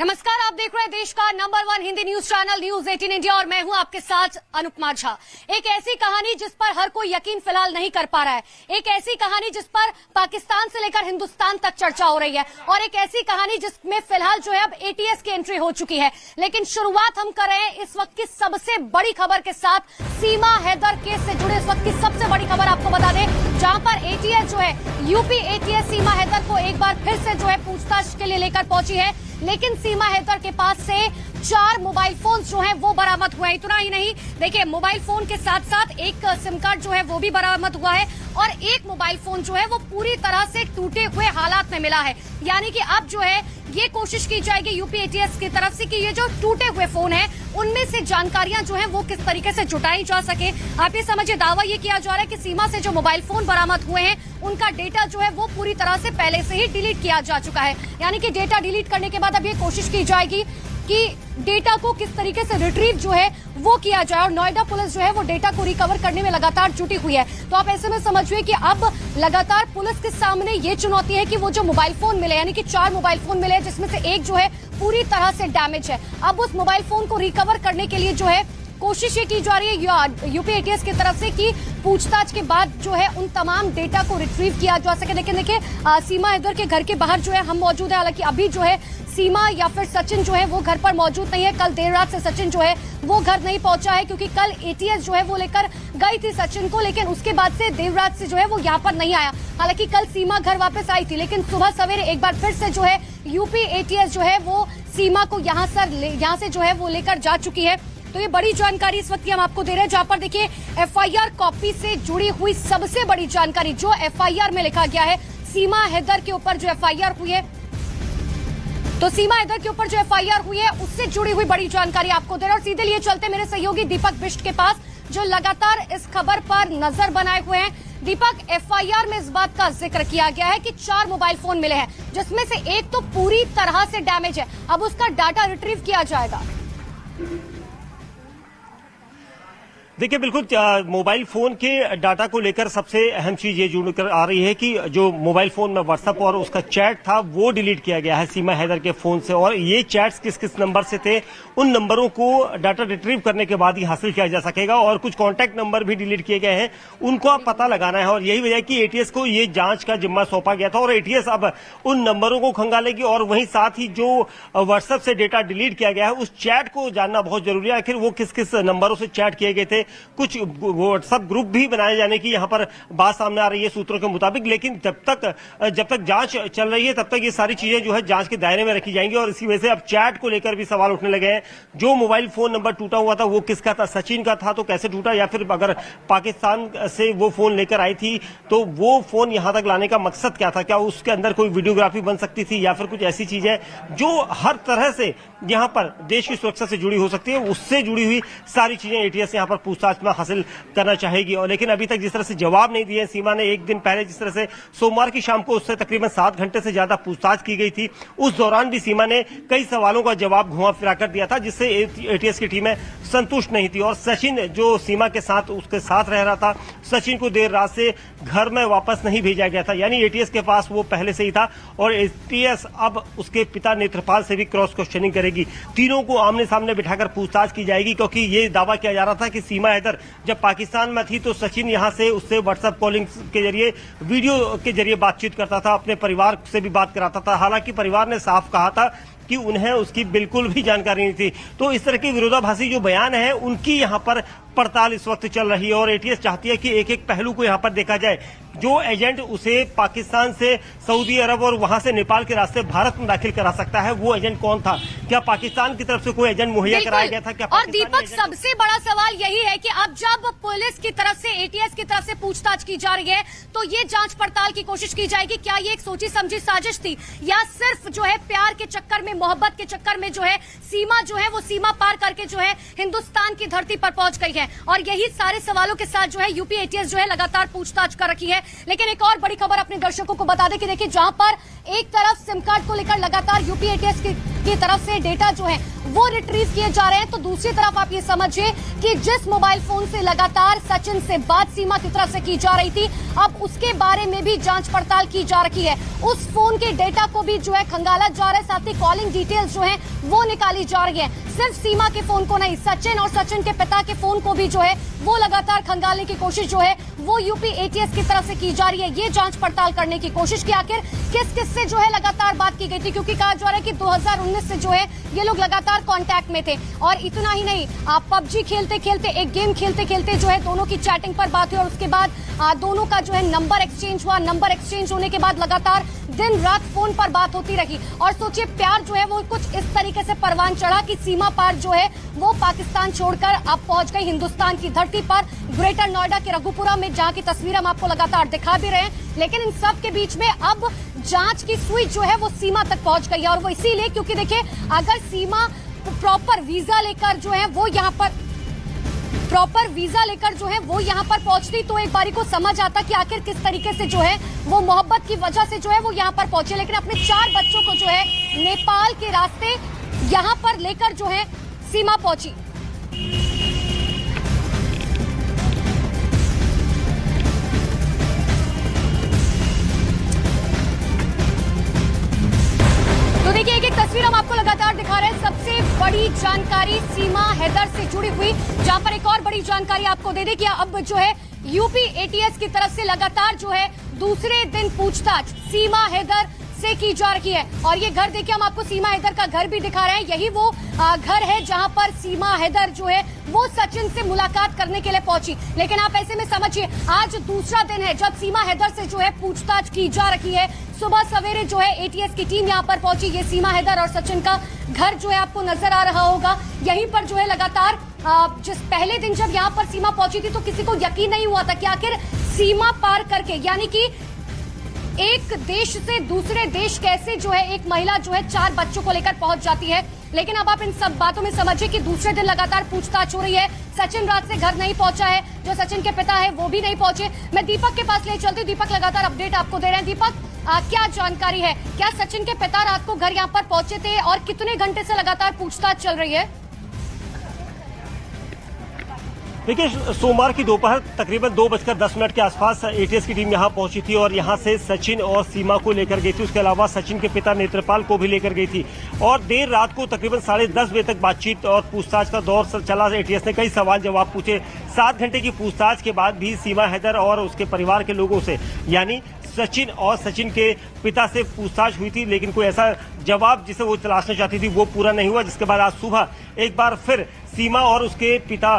नमस्कार, आप देख रहे हैं देश का number 1 Hindi news channel news 18 India और मैं हूं आपके साथ अनुपमा झा। एक ऐसी कहानी जिस पर हर कोई यकीन फिलहाल नहीं कर पा रहा है, एक ऐसी कहानी जिस पर पाकिस्तान से लेकर हिंदुस्तान तक चर्चा हो रही है और एक ऐसी कहानी जिसमें फिलहाल जो है अब एटीएस की एंट्री हो चुकी है। लेकिन शुरुआत हम कर रहे हैं इस वक्त की सबसे बड़ी खबर के साथ। सीमा हैदर केस से जुड़े इस वक्त की सबसे बड़ी खबर आपको बता दें, जहां पर एटीएस जो है यूपी एटीएस सीमा हैदर को एक बार फिर से जो है पूछताछ के लिए लेकर पहुंची है। लेकिन सीमा हैदर के पास से 4 मोबाइल फोन जो हैं वो बरामद हुए हैं। इतना ही नहीं, देखिए मोबाइल फोन के साथ साथ एक सिम कार्ड जो है वो भी बरामद हुआ है और एक मोबाइल फोन जो है वो पूरी तरह से टूटे हुए हालात में मिला है। यानी कि अब जो है ये कोशिश की जाएगी यूपी एटीएस की तरफ से कि ये जो टूटे हुए फोन है उनमें से जानकारियां जो है वो किस तरीके से जुटाई जा सके। आप ये समझिए, दावा ये किया जा रहा है कि सीमा से जो मोबाइल फोन बरामद हुए हैं उनका डेटा जो है वो पूरी तरह से पहले से ही डिलीट किया जा चुका है। यानी कि डेटा डिलीट करने के बाद अब ये कोशिश की जाएगी कि डेटा को किस तरीके से रिट्रीव जो है वो किया जाए और नोएडा पुलिस जो है वो डेटा को रिकवर करने में लगातार जुटी हुई है। तो आप ऐसे में समझिए कि अब लगातार पुलिस के सामने ये चुनौती है कि वो जो मोबाइल फोन मिले, यानी कि 4 मोबाइल फोन मिले जिसमें से एक जो है पूरी तरह से डैमेज है, अब उस मोबाइल फोन को रिकवर करने के लिए जो है कोशिश ये की जा रही है यूपी एटीएस की तरफ से कि पूछताछ के बाद जो है उन तमाम डेटा को रिट्रीव किया जा सके। लेकिन देखिए सीमा हैदर के घर के बाहर जो है हम मौजूद है। हालांकि अभी जो है सीमा या फिर सचिन जो है वो घर पर मौजूद नहीं है। कल देर रात से सचिन जो है वो घर नहीं पहुंचा है क्योंकि कल एटीएस जो है वो लेकर गई थी सचिन को, लेकिन उसके बाद से देर रात से जो है वो यहाँ पर नहीं आया। हालांकि कल सीमा घर वापस आई थी, लेकिन सुबह सवेरे एक बार फिर से जो है यूपी एटीएस जो है वो सीमा को यहाँ से जो है वो लेकर जा चुकी है। तो ये बड़ी जानकारी इस वक्त हम आपको दे रहे हैं, जहां पर देखिए एफआईआर कॉपी से जुड़ी हुई सबसे बड़ी जानकारी जो एफआईआर में लिखा गया है सीमा हैदर के ऊपर जो एफआईआर हुई है, तो सीमा हैदर के ऊपर जो एफआईआर हुई है उससे जुड़ी हुई बड़ी जानकारी आपको दे रहे हैं। और सीधे लिए चलते मेरे सहयोगी दीपक बिष्ट के पास जो लगातार इस खबर पर नजर बनाए हुए हैं। दीपक, एफआईआर में इस बात का जिक्र किया गया है कि 4 मोबाइल फोन मिले हैं जिसमें से एक तो पूरी तरह से डैमेज है, अब उसका डाटा रिट्रीव किया जाएगा। देखिए, बिल्कुल मोबाइल फोन के डाटा को लेकर सबसे अहम चीज ये जुड़ कर आ रही है कि जो मोबाइल फोन में व्हाट्सएप और उसका चैट था वो डिलीट किया गया है सीमा हैदर के फोन से, और ये चैट्स किस किस नंबर से थे उन नंबरों को डाटा रिट्रीव करने के बाद ही हासिल किया जा सकेगा। और कुछ कॉन्टैक्ट नंबर भी डिलीट किए गए हैं, उनको अब पता लगाना है और यही वजह कि एटीएस को ये जांच का जिम्मा सौंपा गया था और एटीएस अब उन नंबरों को खंगालेगी और वहीं साथ ही जो व्हाट्सएप से डेटा डिलीट किया गया है उस चैट को जानना बहुत जरूरी है। आखिर वो किस किस नंबरों से चैट किए गए थे, कुछ व्हाट्सएप ग्रुप भी बनाए जाने की यहां पर बात सामने आ रही है सूत्रों के मुताबिक। लेकिन जब तक जांच चल रही है तब तक ये सारी चीजें जो है जांच के दायरे में रखी जाएंगी और इसी वजह से अब चैट को लेकर भी सवाल उठने लगे हैं। जो मोबाइल फोन नंबर टूटा हुआ था वो किसका था, सचिन का था तो कैसे टूटा, या फिर अगर पाकिस्तान से वो फोन लेकर आई थी तो वो फोन यहां तक लाने का मकसद क्या था, क्या उसके अंदर कोई वीडियोग्राफी बन सकती थी या फिर कुछ ऐसी चीज है जो हर तरह से यहां पर देश की सुरक्षा से जुड़ी हो सकती है। उससे जुड़ी हुई सारी चीजें एटीएस यहां पर पूछताछ में हासिल करना चाहेगी। और लेकिन अभी तक जिस तरह से जवाब नहीं दिए सीमा ने, एक दिन पहले जिस तरह से सोमवार की शाम को उससे तकरीबन 7 घंटे से ज्यादा पूछताछ की गई थी, उस दौरान भी सीमा ने कई सवालों का जवाब घुमा फिरा कर दिया था जिससे एटीएस की टीमें संतुष्ट नहीं थी। और सचिन जो सीमा के साथ उसके साथ रह रहा था, सचिन को देर रात से घर में वापस नहीं भेजा गया था, यानी एटीएस के पास वो पहले से ही था और एटीएस अब उसके पिता नेत्रपाल से भी क्रॉस क्वेश्चनिंग करेगी। तीनों को आमने सामने बिठाकर पूछताछ की जाएगी क्योंकि ये दावा किया जा रहा था कि सीमा हैदर जब पाकिस्तान में थी तो सचिन यहां से उससे व्हाट्सएप कॉलिंग के जरिए, वीडियो के जरिए बातचीत करता था, अपने परिवार से भी बात कराता था। हालांकि परिवार ने साफ कहा था कि उन्हें उसकी बिल्कुल भी जानकारी नहीं थी। तो इस तरह के विरोधाभासी जो बयान है उनकी यहां पर पड़ताल इस वक्त चल रही है और एटीएस चाहती है कि एक एक पहलू को यहां पर देखा जाए। जो एजेंट उसे पाकिस्तान से सऊदी अरब और वहां से नेपाल के रास्ते भारत में दाखिल करा सकता है, वो एजेंट कौन था, क्या पाकिस्तान की तरफ से कोई एजेंट मुहैया कराया गया था क्या? और दीपक, सबसे बड़ा सवाल यही है कि अब जब पुलिस की तरफ से एटीएस की तरफ से पूछताछ की जा रही है तो ये जांच पड़ताल की कोशिश की जाएगी क्या ये एक सोची समझी साजिश थी या सिर्फ जो है प्यार के चक्कर में, मोहब्बत के चक्कर में जो है सीमा जो है वो सीमा पार करके जो है हिंदुस्तान की धरती पर पहुंच गई है। और यही सारे सवालों के साथ जो है यूपी एटीएस जो है लगातार पूछताछ कर रखी है। लेकिन एक और बड़ी खबर अपने दर्शकों को बता दें कि देखिए, जहां पर एक तरफ सिम कार्ड को लेकर लगातार यूपी एटीएस की की तरफ से डेटा जो है वो रिट्रीव किए जा रहे हैं, तो दूसरी तरफ आप ये समझिए कि जिस मोबाइल फोन से लगातार सचिन से बात सीमा की तरफ से की जा रही थी, अब उसके बारे में भी जांच पड़ताल की जा रही है। उस फोन के डेटा को भी जो है खंगाला जा रहा है, साथ ही कॉलिंग डिटेल्स जो है वो निकाली जा रही है। सिर्फ सीमा के फोन को नहीं, सचिन और सचिन के पिता के फोन को भी जो है वो लगातार खंगालने की कोशिश जो है वो यूपी एटीएस की तरफ से की जा रही है। ये जांच पड़ताल करने की कोशिश की आखिर किस किस से जो है लगातार बात की गई थी, क्योंकि कहा जा रहा है कि 2019 से जो है ये लोग लगातार कांटेक्ट में थे। और इतना ही नहीं, आप पबजी खेलते खेलते, एक गेम खेलते खेलते जो है दोनों की चैटिंग पर बात हुई और उसके बाद दोनों का जो है नंबर एक्सचेंज हुआ। नंबर एक्सचेंज होने के बाद लगातार दिन रात फोन पर बात होती रही और सोचिए प्यार जो है वो कुछ इस तरीके से परवान चढ़ा कि सीमा पार जो है वो पाकिस्तान छोड़कर अब पहुंच गई हिंदुस्तान की धरती पर, ग्रेटर नोएडा के रघुपुरा में, जहां की तस्वीर हम आपको लगातार दिखा भी रहे हैं। लेकिन इन सब के बीच में अब जांच की सुई जो है वो सीमा तक पहुंच गई है, और वो इसीलिए क्योंकि देखिए अगर सीमा प्रॉपर वीजा लेकर जो है वो यहाँ पर पहुंचती तो एक बारी को समझ आता कि आखिर किस तरीके से जो है वो मोहब्बत की वजह से जो है वो यहाँ पर पहुंचे। लेकिन अपने 4 बच्चों को जो है नेपाल के रास्ते यहाँ पर लेकर जो है सीमा पहुंची। तो देखिए एक एक तस्वीर हम आपको लगातार दिखा रहे हैं। सबसे बड़ी जानकारी सीमा हैदर से जुड़ी हुई, जहां पर एक और बड़ी जानकारी आपको दे दें कि अब जो है यूपी एटीएस की तरफ से लगातार जो है दूसरे दिन पूछताछ सीमा हैदर से की जा रही है। और ये घर देखिए, हम आपको सीमा हैदर का घर भी दिखा रहे हैं। यही वो घर है जहां पर सीमा हैदर जो है वो सचिन से मुलाकात करने के लिए पहुंची। लेकिन आप ऐसे में समझिए आज दूसरा दिन है जब सीमा हैदर से जो है पूछताछ की जा रही है। सुबह सवेरे जो है एटीएस की टीम यहां पर पहुंची। ये सीमा हैदर और सचिन का घर जो है आपको नजर आ रहा होगा। यहीं पर जो है लगातार जिस पहले दिन जब यहां पर सीमा पहुंची थी तो किसी को यकीन नहीं हुआ था कि आखिर सीमा पार करके, यानी कि एक देश से दूसरे देश कैसे जो है एक महिला जो है 4 बच्चों को लेकर पहुंच जाती है। लेकिन अब आप इन सब बातों में समझिए कि दूसरे दिन लगातार पूछताछ हो रही है। सचिन रात से घर नहीं पहुंचा है, जो सचिन के पिता है वो भी नहीं पहुंचे। मैं दीपक के पास ले चलती हूँ। दीपक लगातार अपडेट आपको दे रहे हैं। दीपक, क्या जानकारी है, क्या सचिन के पिता रात को घर यहाँ पर पहुंचे थे और कितने घंटे से लगातार पूछताछ चल रही है? देखिए, सोमवार की दोपहर तकरीबन 2:10 के आसपास एटीएस की टीम यहां पहुंची थी और यहां से सचिन और सीमा को लेकर गई थी। उसके अलावा सचिन के पिता नेत्रपाल को भी लेकर गई थी और देर रात को तकरीबन 10:30 बजे तक बातचीत और पूछताछ का दौर चला। एटीएस ने कई सवाल जवाब पूछे। 7 घंटे की पूछताछ के बाद भी सीमा हैदर और उसके परिवार के लोगों से, यानी सचिन और सचिन के पिता से पूछताछ हुई थी, लेकिन कोई ऐसा जवाब जिसे वो तलाशना चाहती थी वो पूरा नहीं हुआ। जिसके बाद आज सुबह एक बार फिर सीमा और उसके पिता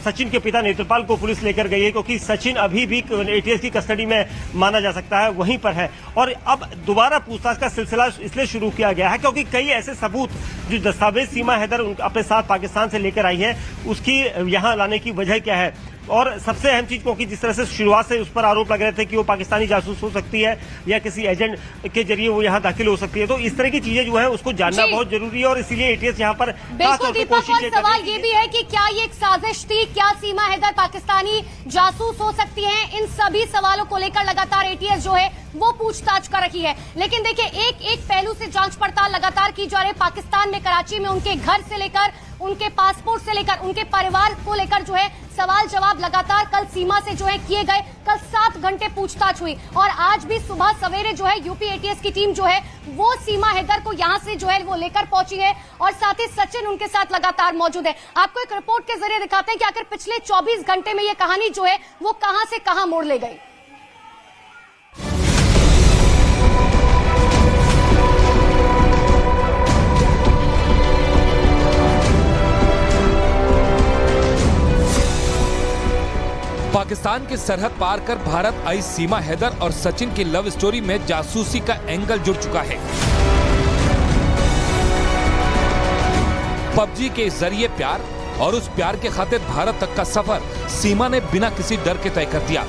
सचिन के पिता नेत्रपाल को पुलिस लेकर गई है, क्योंकि सचिन अभी भी एटीएस की कस्टडी में माना जा सकता है, वहीं पर है। और अब दोबारा पूछताछ का सिलसिला इसलिए शुरू किया गया है क्योंकि कई ऐसे सबूत जो दस्तावेज सीमा हैदर अपने साथ पाकिस्तान से लेकर आई है, उसकी यहाँ लाने की वजह क्या है। और सबसे अहम चीज, क्योंकि जिस तरह से शुरुआत से उस पर आरोप लग रहे थे कि वो पाकिस्तानी जासूस हो सकती है या किसी एजेंट के जरिए वो यहाँ दाखिल हो सकती है, तो इस तरह की चीजें जो है उसको जानना बहुत जरूरी है और इसीलिए एटीएस यहाँ पर बिल्कुल दीपक, और सवाल ये भी है कि क्या ये एक साजिश थी, क्या सीमा हैदर पाकिस्तानी जासूस हो सकती है? इन सभी सवालों को लेकर लगातार एटीएस जो है वो पूछताछ कर रही है। लेकिन देखिए एक एक पहलू से जांच पड़ताल लगातार की जा रही है। पाकिस्तान में कराची में उनके घर से लेकर उनके पासपोर्ट से लेकर उनके परिवार को लेकर जो है सवाल जवाब लगातार कल सीमा से जो है किए गए। कल 7 घंटे पूछताछ हुई और आज भी सुबह सवेरे जो है यूपी एटीएस की टीम जो है वो सीमा हैदर को यहां से जो है वो लेकर पहुंची है और साथ ही सचिन उनके साथ लगातार मौजूद है। आपको एक रिपोर्ट के जरिए दिखाते हैं कि आखिर पिछले 24 घंटे में ये कहानी जो है वो कहां से कहां मोड़ ले गई। पाकिस्तान की सरहद पार कर भारत आई सीमा हैदर और सचिन की लव स्टोरी में जासूसी का एंगल जुड़ चुका है। पबजी के जरिए प्यार और उस प्यार के खातिर भारत तक का सफर सीमा ने बिना किसी डर के तय कर दिया।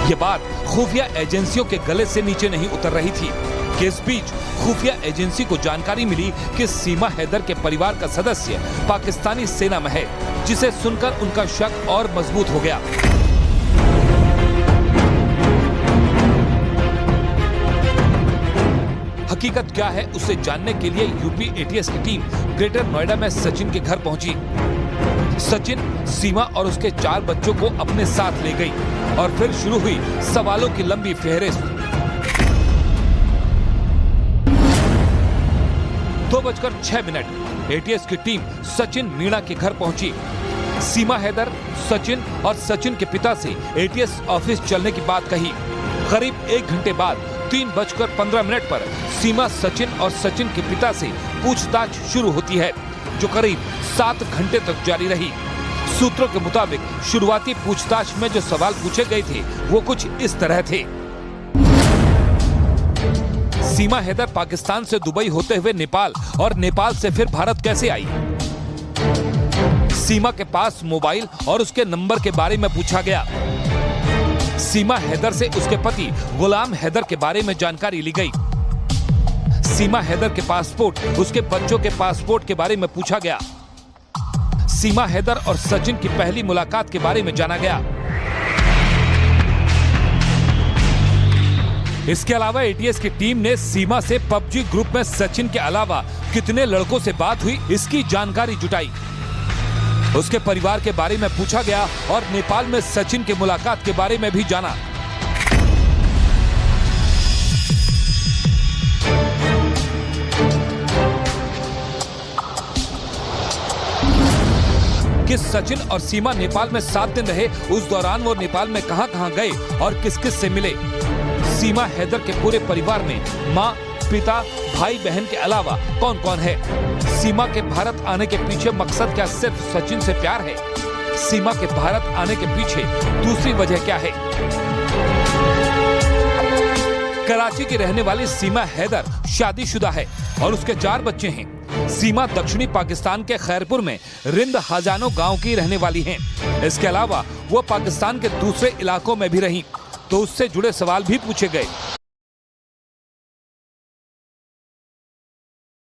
ये बात खुफिया एजेंसियों के गले से नीचे नहीं उतर रही थी कि इस बीच खुफिया एजेंसी को जानकारी मिली कि सीमा हैदर के परिवार का सदस्य पाकिस्तानी सेना में है, जिसे सुनकर उनका शक और मजबूत हो गया। हकीकत क्या है उसे जानने के लिए यूपी एटीएस की टीम ग्रेटर नोएडा में सचिन के घर पहुंची। सचिन, सीमा और उसके 4 बच्चों को अपने साथ ले गई और फिर शुरू हुई सवालों की लंबी फहरिस्त। 2:06 एटीएस की टीम सचिन मीणा के घर पहुंची। सीमा हैदर, सचिन और सचिन के पिता से एटीएस ऑफिस चलने की बात कही। करीब 1 घंटे बाद 3:15 पर सीमा, सचिन और सचिन के पिता से पूछताछ शुरू होती है, जो करीब 7 घंटे तक जारी रही। सूत्रों के मुताबिक शुरुआती पूछताछ में जो सवाल पूछे गए थे वो कुछ इस तरह थे। सीमा हैदर पाकिस्तान से दुबई होते हुए नेपाल और नेपाल से फिर भारत कैसे आई? सीमा के पास मोबाइल और उसके नंबर के बारे में पूछा गया। सीमा हैदर से उसके पति गुलाम हैदर के बारे में जानकारी ली गई। सीमा हैदर के पासपोर्ट, उसके बच्चों के पासपोर्ट के बारे में पूछा गया। सीमा हैदर और सचिन की पहली मुलाकात के बारे में जाना गया। इसके अलावा एटीएस की टीम ने सीमा से पबजी ग्रुप में सचिन के अलावा कितने लड़कों से बात हुई इसकी जानकारी जुटाई। उसके परिवार के बारे में पूछा गया और नेपाल में सचिन के मुलाकात के बारे में भी जाना। कि सचिन और सीमा नेपाल में 7 दिन रहे, उस दौरान वो नेपाल में कहां-कहां गए और किस किस से मिले। सीमा हैदर के पूरे परिवार में माँ, पिता, भाई बहन के अलावा कौन कौन है? सीमा के भारत आने के पीछे मकसद क्या सिर्फ सचिन से प्यार है? सीमा के भारत आने के पीछे दूसरी वजह क्या है? कराची की रहने वाली सीमा हैदर शादीशुदा है और उसके 4 बच्चे हैं। सीमा दक्षिणी पाकिस्तान के खैरपुर में रिंद हजानो गांव की रहने वाली हैं। इसके अलावा वो पाकिस्तान के दूसरे इलाकों में भी रहीं, तो उससे जुड़े सवाल भी पूछे गए।